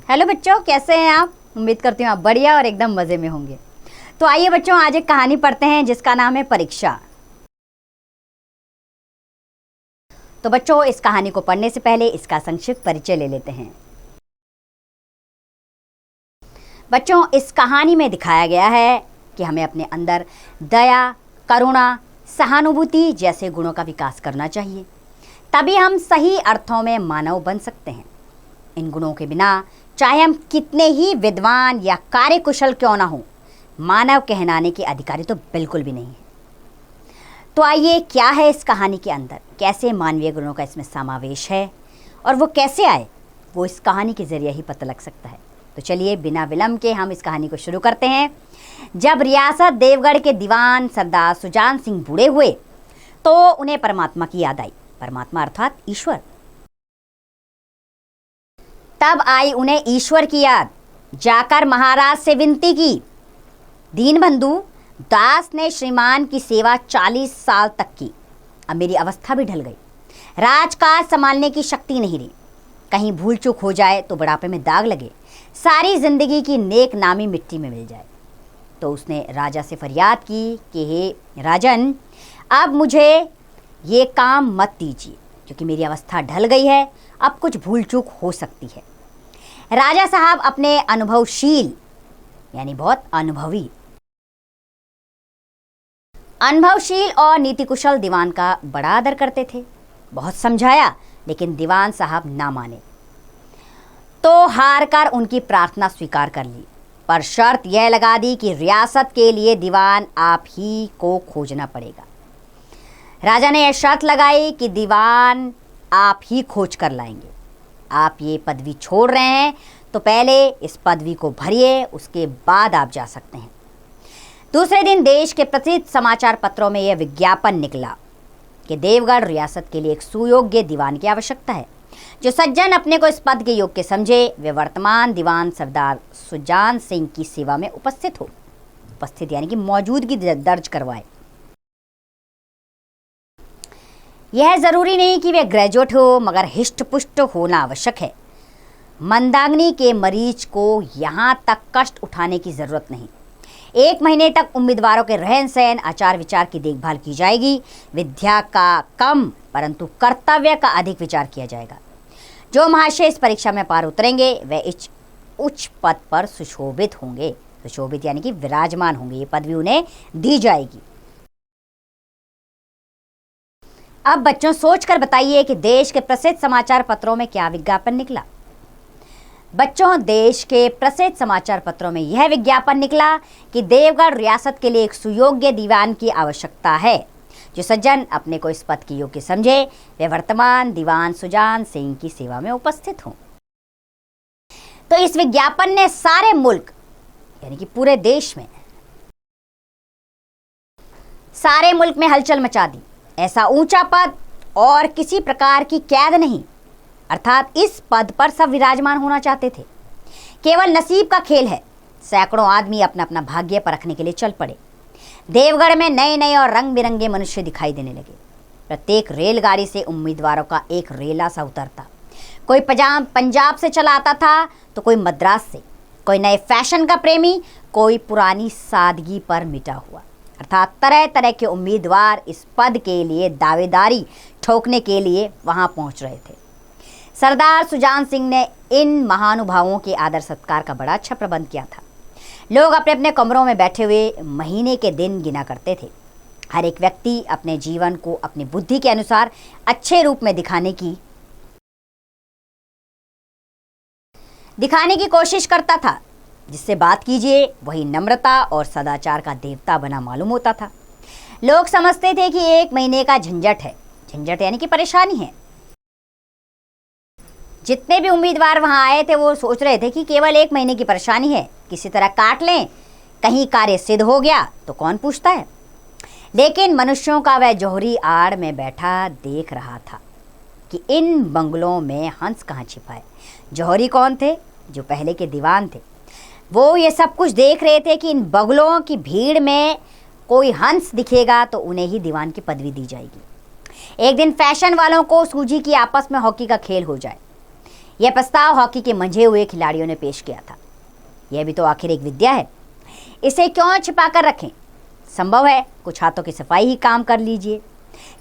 Hello बच्चों, कैसे हैं आप? उम्मीद करती हूँ आप बढ़िया और एकदम मज़े में होंगे। तो आइए बच्चों, आज एक कहानी पढ़ते हैं जिसका नाम है परीक्षा। तो बच्चों, इस कहानी को पढ़ने से पहले इसका संक्षिप्त परिचय ले लेते हैं। बच्चों, इस कहानी में दिखाया गया है कि हमें अपने अंदर दया, करुणा, सहानुभूति जैसे गुणों का विकास करना चाहिए, तभी हम सही अर्थों में मानव बन सकते हैं। इन गुणों के बिना चाहे हम कितने ही विद्वान या कार्यकुशल क्यों ना हो, मानव कहलाने के अधिकारी तो बिल्कुल भी नहीं है। तो आइए, क्या है इस कहानी के अंदर, कैसे मानवीय गुणों का इसमें समावेश है और वो कैसे आए, वो इस कहानी के जरिए ही पता लग सकता है। तो चलिए बिना विलंब के हम इस कहानी को शुरू करते हैं। जब रियासत देवगढ़ के दीवान सरदार सुजान सिंह बूढ़े हुए तो उन्हें परमात्मा की याद आई। परमात्मा अर्थात ईश्वर। तब आई उन्हें ईश्वर की याद। जाकर महाराज से विनती की, दीनबंधु, दास ने श्रीमान की सेवा 40 साल तक की। अब मेरी अवस्था भी ढल गई, राजकाज संभालने की शक्ति नहीं रही। कहीं भूल चूक हो जाए तो बुढ़ापे में दाग लगे, सारी जिंदगी की नेक नामी मिट्टी में मिल जाए। तो उसने राजा से फरियाद की कि हे राजन, अब मुझे ये काम मत दीजिए क्योंकि मेरी अवस्था ढल गई है, अब कुछ भूल चूक हो सकती है। राजा साहब अपने अनुभवशील यानी बहुत अनुभवशील और नीति कुशल दीवान का बड़ा आदर करते थे। बहुत समझाया लेकिन दीवान साहब ना माने, तो हार कर उनकी प्रार्थना स्वीकार कर ली, पर शर्त यह लगा दी कि रियासत के लिए दीवान आप ही को खोजना पड़ेगा। राजा ने यह शर्त लगाई कि दीवान आप ही खोज कर लाएंगे। आप ये पदवी छोड़ रहे हैं तो पहले इस पदवी को भरिए, उसके बाद आप जा सकते हैं। दूसरे दिन देश के प्रसिद्ध समाचार पत्रों में यह विज्ञापन निकला कि देवगढ़ रियासत के लिए एक सुयोग्य दीवान की आवश्यकता है। जो सज्जन अपने को इस पद के योग्य समझे, वे वर्तमान दीवान सरदार सुजान सिंह की सेवा में उपस्थित हो। उपस्थित यानी कि मौजूदगी दर्ज करवाए। यह जरूरी नहीं कि वे ग्रेजुएट हो, मगर हिष्ट पुष्ट होना आवश्यक है। मंदाग्नि के मरीज को यहाँ तक कष्ट उठाने की जरूरत नहीं। 1 महीने तक उम्मीदवारों के रहन सहन, आचार विचार की देखभाल की जाएगी। विद्या का कम परंतु कर्तव्य का अधिक विचार किया जाएगा। जो महाशय इस परीक्षा में पार उतरेंगे वे इस उच्च पद पर सुशोभित होंगे। सुशोभित यानी कि विराजमान होंगे, ये पदवी उन्हें दी जाएगी। अब बच्चों, सोचकर बताइए कि देश के प्रसिद्ध समाचार पत्रों में क्या विज्ञापन निकला। बच्चों, देश के प्रसिद्ध समाचार पत्रों में यह विज्ञापन निकला कि देवगढ़ रियासत के लिए एक सुयोग्य दीवान की आवश्यकता है। जो सज्जन अपने को इस पद के योग्य समझे, वे वर्तमान दीवान सुजान सिंह की सेवा में उपस्थित हों। तो इस विज्ञापन ने सारे मुल्क यानी कि पूरे देश में, सारे मुल्क में हलचल मचा दी। ऐसा ऊंचा पद और किसी प्रकार की कैद नहीं, अर्थात इस पद पर सब विराजमान होना चाहते थे। केवल नसीब का खेल है। सैकड़ों आदमी अपना अपना भाग्य परखने के लिए चल पड़े। देवगढ़ में नए नए और रंग बिरंगे मनुष्य दिखाई देने लगे। प्रत्येक रेलगाड़ी से उम्मीदवारों का एक रेला सा उतरता। कोई पंजाब से चला आता था तो कोई मद्रास से, कोई नए फैशन का प्रेमी, कोई पुरानी सादगी पर मिटा हुआ। अर्थात तरह तरह के उम्मीदवार इस पद के लिए दावेदारी ठोकने के लिए वहां पहुंच रहे थे। सरदार सुजान सिंह ने इन महानुभावों के आदर सत्कार का बड़ा अच्छा प्रबंध किया था। लोग अपने अपने कमरों में बैठे हुए महीने के दिन गिना करते थे। हर एक व्यक्ति अपने जीवन को अपनी बुद्धि के अनुसार अच्छे रूप में दिखाने की कोशिश करता था। जिससे बात कीजिए वही नम्रता और सदाचार का देवता बना मालूम होता था। लोग समझते थे कि 1 महीने का झंझट है। झंझट यानी कि परेशानी है। जितने भी उम्मीदवार वहां आए थे वो सोच रहे थे कि केवल 1 महीने की परेशानी है, किसी तरह काट लें, कहीं कार्य सिद्ध हो गया तो कौन पूछता है। लेकिन मनुष्यों का वह जौहरी आड़ में बैठा देख रहा था कि इन बंगलों में हंस कहाँ छिपा है। जौहरी कौन थे? जो पहले के दीवान थे। वो ये सब कुछ देख रहे थे कि इन बगलों की भीड़ में कोई हंस दिखेगा तो उन्हें ही दीवान की पदवी दी जाएगी। एक दिन फैशन वालों को सूझी कि आपस में हॉकी का खेल हो जाए। यह प्रस्ताव हॉकी के मंझे हुए खिलाड़ियों ने पेश किया था। यह भी तो आखिर एक विद्या है, इसे क्यों छिपा कर रखें? संभव है कुछ हाथों की सफाई ही काम कर लीजिए।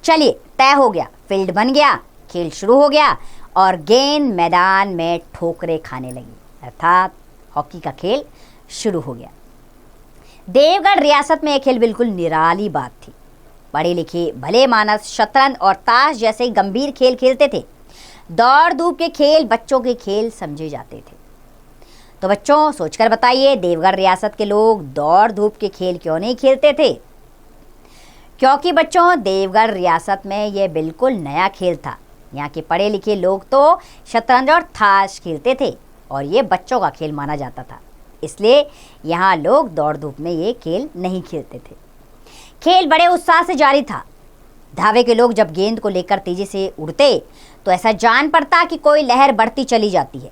चलिए, तय हो गया, फील्ड बन गया, खेल शुरू हो गया और गेंद मैदान में ठोकरें खाने लगी, अर्थात हॉकी का खेल शुरू हो गया। देवगढ़ रियासत में यह खेल बिल्कुल निराली बात थी। पढ़े लिखे भले मानस शतरंज और ताश जैसे गंभीर खेल खेलते थे। दौड़ धूप के खेल बच्चों के खेल समझे जाते थे। तो बच्चों, सोचकर बताइए, देवगढ़ रियासत के लोग दौड़ धूप के खेल क्यों नहीं खेलते थे? क्योंकि बच्चों, देवगढ़ रियासत में यह बिल्कुल नया खेल था। यहाँ के पढ़े लिखे लोग तो शतरंज और ताश खेलते थे और ये बच्चों का खेल माना जाता था, इसलिए यहाँ लोग दौड़ धूप में ये खेल नहीं खेलते थे। खेल बड़े उत्साह से जारी था। धावे के लोग जब गेंद को लेकर तेजी से उड़ते तो ऐसा जान पड़ता कि कोई लहर बढ़ती चली जाती है,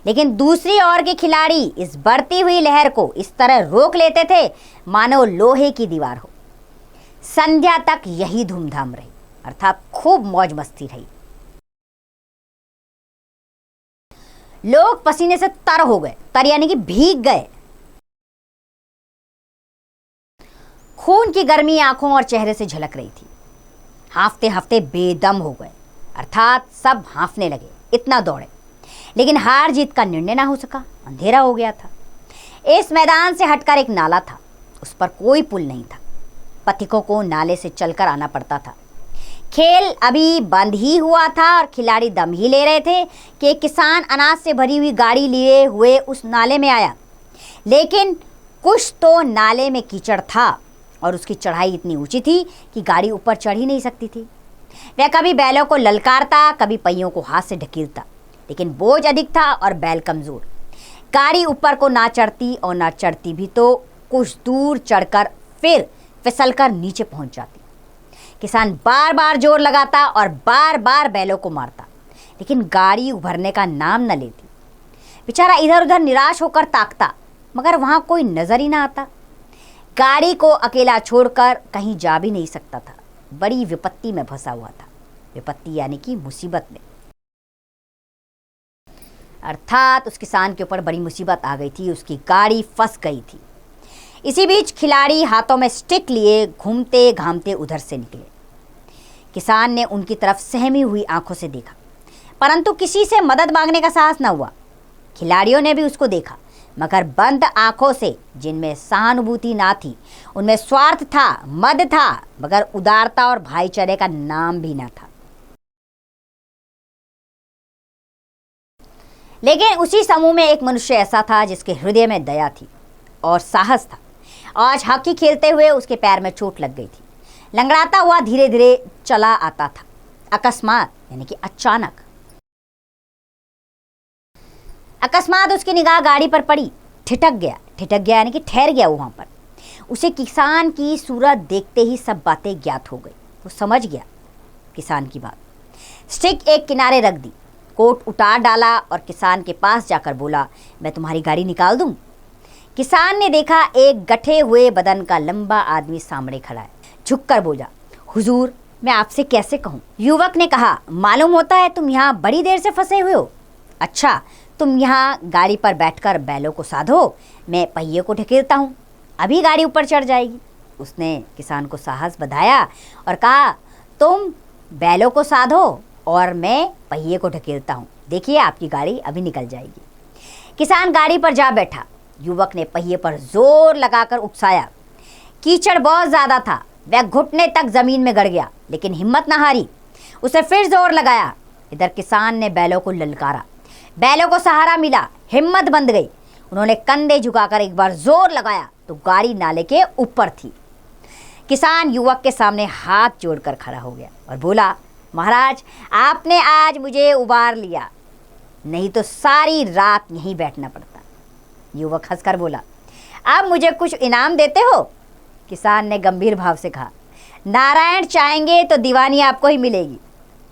लेकिन दूसरी ओर के खिलाड़ी इस बढ़ती हुई लहर को इस तरह रोक लेते थे मानो लोहे की दीवार हो। संध्या तक यही धूमधाम रही, अर्थात खूब मौज मस्ती रही। लोग पसीने से तर हो गए, तर यानी कि भीग गए। खून की गर्मी आंखों और चेहरे से झलक रही थी। हांफते हांफते बेदम हो गए, अर्थात सब हांफने लगे, इतना दौड़े, लेकिन हार जीत का निर्णय ना हो सका। अंधेरा हो गया था। इस मैदान से हटकर एक नाला था, उस पर कोई पुल नहीं था। पथिकों को नाले से चलकर आना पड़ता था। खेल अभी बंद ही हुआ था और खिलाड़ी दम ही ले रहे थे कि एक किसान अनाज से भरी हुई गाड़ी लिए हुए उस नाले में आया। लेकिन कुछ तो नाले में कीचड़ था और उसकी चढ़ाई इतनी ऊंची थी कि गाड़ी ऊपर चढ़ ही नहीं सकती थी। वह कभी बैलों को ललकारता, कभी पहियों को हाथ से ढकेलता, लेकिन बोझ अधिक था और बैल कमजोर। गाड़ी ऊपर को ना चढ़ती और ना चढ़ती भी तो कुछ दूर चढ़कर फिर फिसलकर नीचे पहुंच जाती। किसान बार बार जोर लगाता और बार बार बैलों को मारता, लेकिन गाड़ी उभरने का नाम न लेती। बेचारा इधर उधर निराश होकर ताकता, मगर वहां कोई नजर ही ना आता। गाड़ी को अकेला छोड़कर कहीं जा भी नहीं सकता था। बड़ी विपत्ति में फंसा हुआ था। विपत्ति यानी कि मुसीबत में, अर्थात उस किसान के ऊपर बड़ी मुसीबत आ गई थी। उसकी गाड़ी फंस गई थी। इसी बीच खिलाड़ी हाथों में स्टिक लिए घूमते घामते उधर से निकले। किसान ने उनकी तरफ सहमी हुई आंखों से देखा, परंतु किसी से मदद मांगने का साहस न हुआ। खिलाड़ियों ने भी उसको देखा, मगर बंद आंखों से, जिनमें सहानुभूति ना थी, उनमें स्वार्थ था, मद था, मगर उदारता और भाईचारे का नाम भी ना था। लेकिन उसी समूह में एक मनुष्य ऐसा था जिसके हृदय में दया थी और साहस था। आज हॉकी खेलते हुए उसके पैर में चोट लग गई थी। लंगड़ाता हुआ धीरे धीरे चला आता था। अकस्मात यानी कि अकस्मात उसकी निगाह गाड़ी पर पड़ी। ठिठक गया यानी कि ठहर गया। वहां पर उसे किसान की सूरत देखते ही सब बातें ज्ञात हो गई। वो समझ गया किसान की बात। स्टिक एक किनारे रख दी, कोट उतार डाला और किसान के पास जाकर बोला, मैं तुम्हारी गाड़ी निकाल दूं? किसान ने देखा एक गठे हुए बदन का लंबा आदमी सामने खड़ा है। झुककर बोला, हुजूर, मैं आपसे कैसे कहूँ? युवक ने कहा, मालूम होता है तुम यहाँ बड़ी देर से फंसे हुए हो। अच्छा, तुम यहाँ गाड़ी पर बैठकर बैलों को साधो, मैं पहिए को ढकेलता हूँ, अभी गाड़ी ऊपर चढ़ जाएगी। उसने किसान को साहस बधाया और कहा, तुम बैलों को साधो और मैं पहिए को ढकेलता हूँ, देखिए आपकी गाड़ी अभी निकल जाएगी। किसान गाड़ी पर जा बैठा। युवक ने पहिए पर जोर लगाकर उकसाया। कीचड़ बहुत ज्यादा था, वह घुटने तक जमीन में गड़ गया, लेकिन हिम्मत न हारी। उसे फिर जोर लगाया। इधर किसान ने बैलों को ललकारा। बैलों को सहारा मिला, हिम्मत बंध गई। उन्होंने कंधे झुकाकर एक बार जोर लगाया तो गाड़ी नाले के ऊपर थी। किसान युवक के सामने हाथ जोड़कर खड़ा हो गया और बोला, महाराज, आपने आज मुझे उबार लिया, नहीं तो सारी रात यहीं बैठना पड़ता। युवक हंसकर बोला, अब मुझे कुछ इनाम देते हो? किसान ने गंभीर भाव से कहा, नारायण चाहेंगे तो दीवानी आपको ही मिलेगी।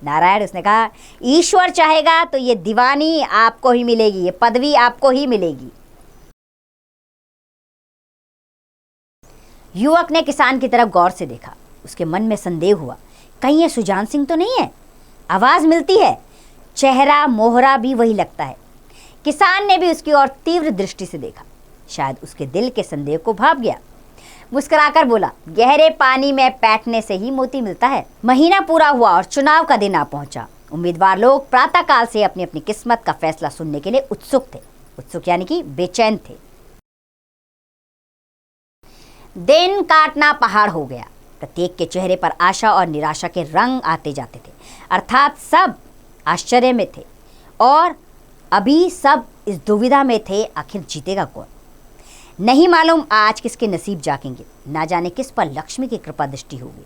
नारायण, उसने कहा, ईश्वर चाहेगा तो ये दीवानी आपको ही मिलेगी, ये पदवी आपको ही मिलेगी। युवक ने किसान की तरफ गौर से देखा। उसके मन में संदेह हुआ, कहीं ये सुजान सिंह तो नहीं है? आवाज मिलती है, चेहरा मोहरा भी वही लगता है। किसान ने भी उसकी ओर तीव्र दृष्टि से देखा। शायद उसके दिल के संदेह को भाप गया। मुस्कुराकर बोला, गहरे पानी में बैठने से ही मोती मिलता है। महीना पूरा हुआ और चुनाव का दिन आ पहुंचा। उम्मीदवार लोग प्रातःकाल से अपनी अपनी किस्मत का फैसला सुनने के लिए उत्सुक थे। उत्सुक यानी कि बेचैन थे। दिन काटना पहाड़ हो गया। प्रत्येक के चेहरे पर आशा और निराशा के रंग आते जाते थे। अर्थात सब आश्चर्य में थे और अभी सब इस दुविधा में थे, आखिर जीतेगा कौन। नहीं मालूम आज किसके नसीब जागेंगे, ना जाने किस पर लक्ष्मी की कृपा दृष्टि होगी।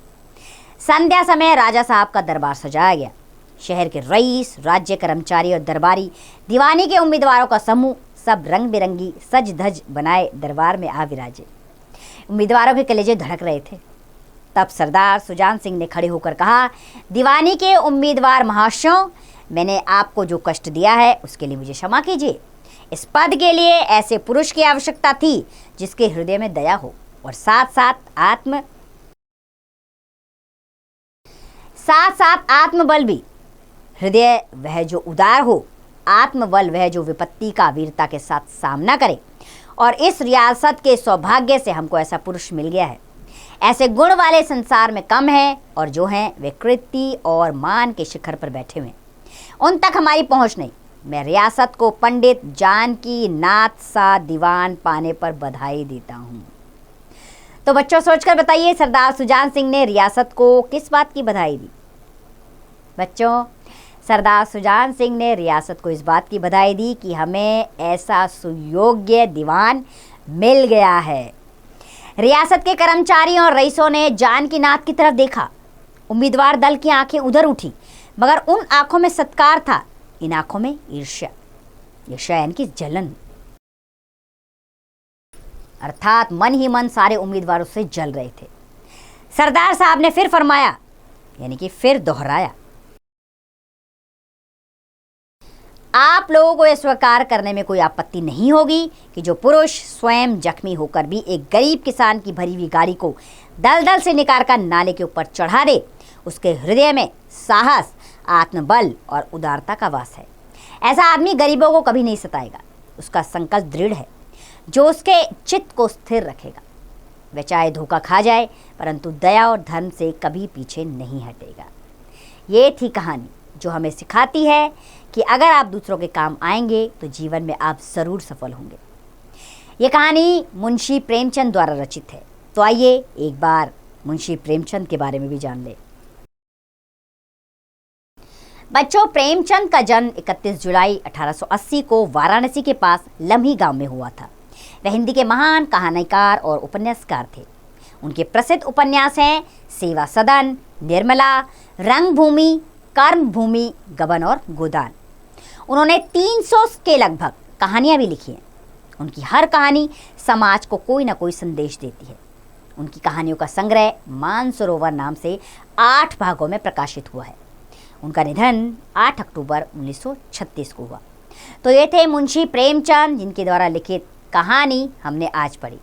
संध्या समय राजा साहब का दरबार सजाया गया। शहर के रईस, राज्य कर्मचारी और दरबारी, दीवानी के उम्मीदवारों का समूह सब रंग बिरंगी सज धज बनाए दरबार में आ विराजे। उम्मीदवारों के कलेजे धड़क रहे थे। तब सरदार सुजान सिंह ने खड़े होकर कहा, दीवानी के उम्मीदवार महाशयों, मैंने आपको जो कष्ट दिया है उसके लिए मुझे क्षमा कीजिए। इस पद के लिए ऐसे पुरुष की आवश्यकता थी जिसके हृदय में दया हो और साथ साथ आत्मबल भी। हृदय वह जो उदार हो, आत्मबल वह जो विपत्ति का वीरता के साथ सामना करे। और इस रियासत के सौभाग्य से हमको ऐसा पुरुष मिल गया है। ऐसे गुण वाले संसार में कम हैं और जो हैं वे कीर्ति और मान के शिखर पर बैठे हुए हैं। उन तक हमारी पहुंच नहीं। मैं रियासत को पंडित जानकी नाथ सा दीवान पाने पर बधाई देता हूं। तो बच्चों सोचकर बताइए, सरदार सुजान सिंह ने रियासत को किस बात की बधाई दी? बच्चों, सरदार सुजान सिंह ने रियासत को इस बात की बधाई दी कि हमें ऐसा सुयोग्य दीवान मिल गया है। रियासत के कर्मचारियों और रईसों ने जानकीनाथ की तरफ देखा। उम्मीदवार दल की आंखें उधर उठी, मगर उन आंखों में सत्कार था, इन आंखों में ईर्ष्या। ईर्ष्या यानी कि जलन। अर्थात मन ही मन सारे उम्मीदवारों से जल रहे थे। सरदार साहब ने फिर फरमाया, यानी कि फिर दोहराया, आप लोगों को यह स्वीकार करने में कोई आपत्ति नहीं होगी कि जो पुरुष स्वयं जख्मी होकर भी एक गरीब किसान की भरी हुई गाड़ी को दलदल से निकाल कर नाले के ऊपर चढ़ा दे, उसके हृदय में साहस, आत्मबल और उदारता का वास है। ऐसा आदमी गरीबों को कभी नहीं सताएगा। उसका संकल्प दृढ़ है जो उसके चित्त को स्थिर रखेगा। वह चाहे धोखा खा जाए, परंतु दया और धर्म से कभी पीछे नहीं हटेगा। ये थी कहानी जो हमें सिखाती है कि अगर आप दूसरों के काम आएंगे तो जीवन में आप ज़रूर सफल होंगे। ये कहानी मुंशी प्रेमचंद द्वारा रचित है। तो आइए एक बार मुंशी प्रेमचंद के बारे में भी जान लें। बच्चों, प्रेमचंद का जन्म 31 जुलाई 1880 को वाराणसी के पास लम्ही गांव में हुआ था। वह हिंदी के महान कहानीकार और उपन्यासकार थे। उनके प्रसिद्ध उपन्यास हैं सेवा सदन, निर्मला, रंगभूमि, कर्मभूमि, गबन और गोदान। उन्होंने 300 के लगभग कहानियां भी लिखी हैं। उनकी हर कहानी समाज को कोई ना कोई संदेश देती है। उनकी कहानियों का संग्रह मानसरोवर नाम से 8 भागों में प्रकाशित हुआ है। उनका निधन 8 अक्टूबर 1936 को हुआ। तो ये थे मुंशी प्रेमचंद, जिनके द्वारा लिखित कहानी हमने आज पढ़ी,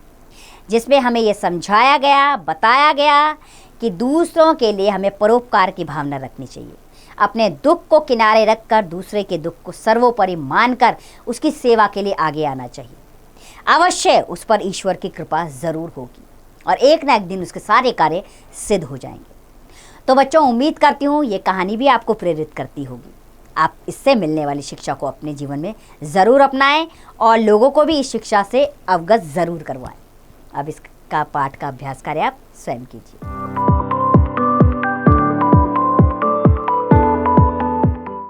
जिसमें हमें ये समझाया गया, बताया गया कि दूसरों के लिए हमें परोपकार की भावना रखनी चाहिए। अपने दुख को किनारे रखकर दूसरे के दुख को सर्वोपरि मानकर उसकी सेवा के लिए आगे आना चाहिए। अवश्य उस पर ईश्वर की कृपा ज़रूर होगी और एक ना एक दिन उसके सारे कार्य सिद्ध हो जाएंगे। तो बच्चों, उम्मीद करती हूँ ये कहानी भी आपको प्रेरित करती होगी। आप इससे मिलने वाली शिक्षा को अपने जीवन में ज़रूर अपनाएं और लोगों को भी इस शिक्षा से अवगत ज़रूर करवाएं। अब इसका पाठ का अभ्यास करें, आप स्वयं कीजिए।